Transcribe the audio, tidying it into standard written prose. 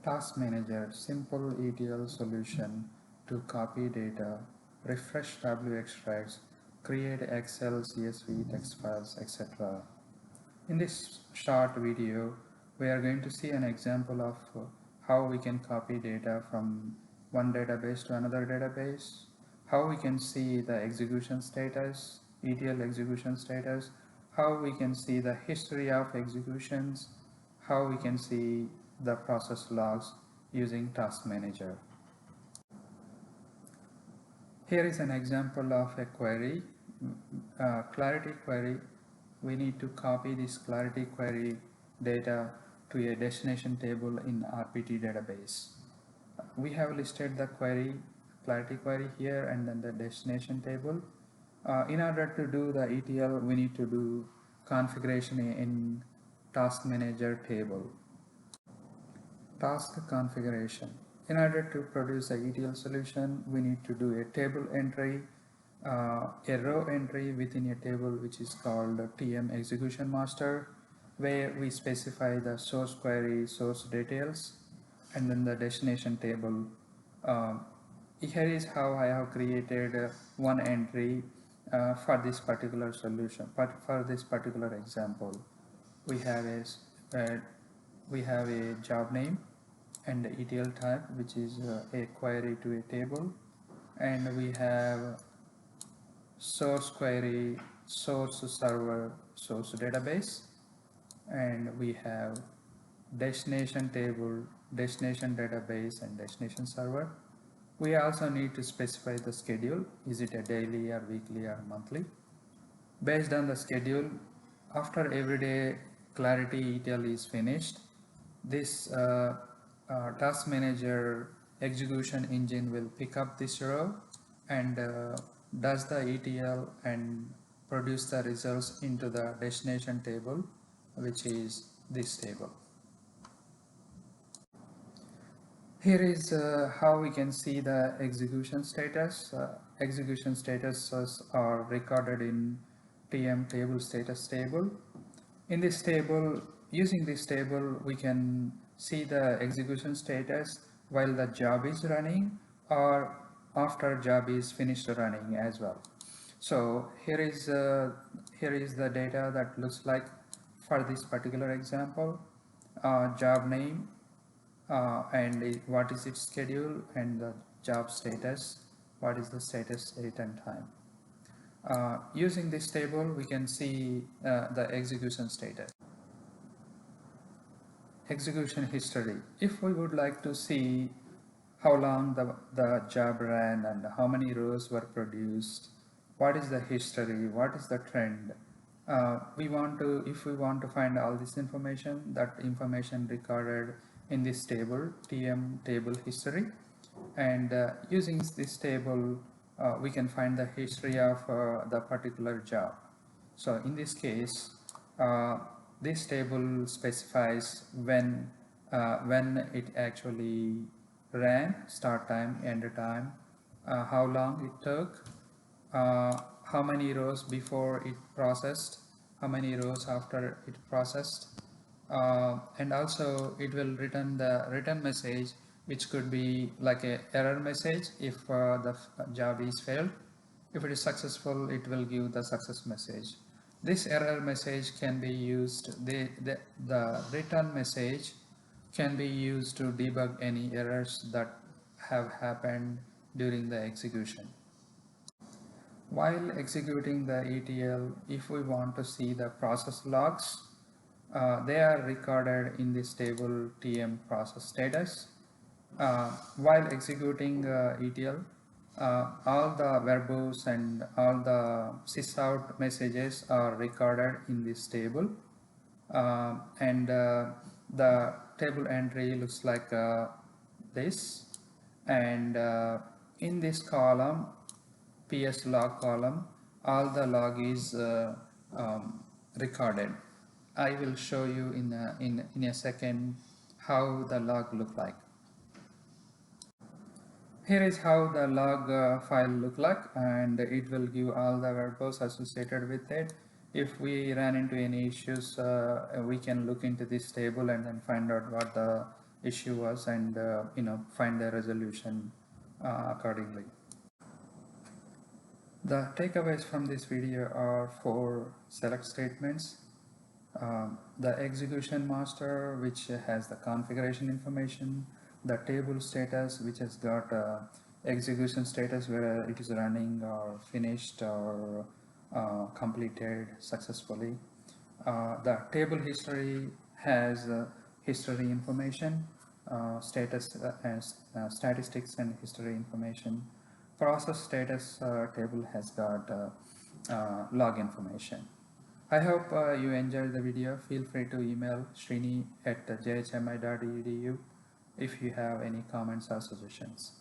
Task Manager, simple ETL solution to copy data, refresh W extracts, create Excel, CSV, text files, etc. In this short video, we are going to see an example of how we can copy data from one database to another database, how we can see the execution status, ETL execution status, how we can see the history of executions, how we can see the process logs using Task Manager. Here is an example of a query, clarity query. We need to copy this clarity query data to a destination table in RPT database. We have listed the query, clarity query here, and then the destination table. In order to do the ETL, we need to do configuration in Task Manager table. Task configuration. In order to produce a ETL solution, we need to do a table entry, a row entry within a table which is called TM execution master, where we specify the source query, source details, and then the destination table. Here is how I have created one entry for this particular solution, but for this particular example. We have a job name and the ETL type, which is a query to a table, and we have source query, source server, source database, and we have destination table, destination database, and destination server. We also need to specify the schedule. Is it a daily or weekly or monthly? Based on the schedule, after every day clarity ETL is finished, this task manager execution engine will pick up this row and does the ETL and produce the results into the destination table, which is this table. Here is how we can see the execution status. Execution statuses are recorded in TM table status table. In this table, using this table, we can see the execution status while the job is running or after job is finished running as well. So here is the data that looks like for this particular example. Job name, and what is its schedule, and the job status, what is the status, date and time. Using this table, we can see the execution status. Execution history. If we would like to see how long the job ran and how many rows were produced, what is the history, what is the trend, if we want to find all this information, that information recorded in this table, TM table history, and using this table, we can find the history of the particular job. So in this case, this table specifies when it actually ran, start time, end time, how long it took, how many rows before it processed, how many rows after it processed, and also it will return the return message, which could be like a error message if the job is failed. If it is successful, it will give the success message. This error message can be used, the return message can be used to debug any errors that have happened during the execution. While executing the ETL, if we want to see the process logs, they are recorded in this table TM process status. While executing ETL, all the verbose and all the sysout messages are recorded in this table, and the table entry looks like this, and in this column, PS log column, all the log is recorded. I will show you in a second how the log look like. Here is how the log file look like, and it will give all the verbose associated with it. If we run into any issues, we can look into this table and then find out what the issue was and find the resolution accordingly. The takeaways from this video are 4 select statements. The execution master, which has the configuration information, the table status, which has got execution status whether it is running or finished or completed successfully. The table history has history information, status and statistics and history information. Process status table has got log information. I hope you enjoyed the video. Feel free to email Srini at jhmi.edu if you have any comments or suggestions.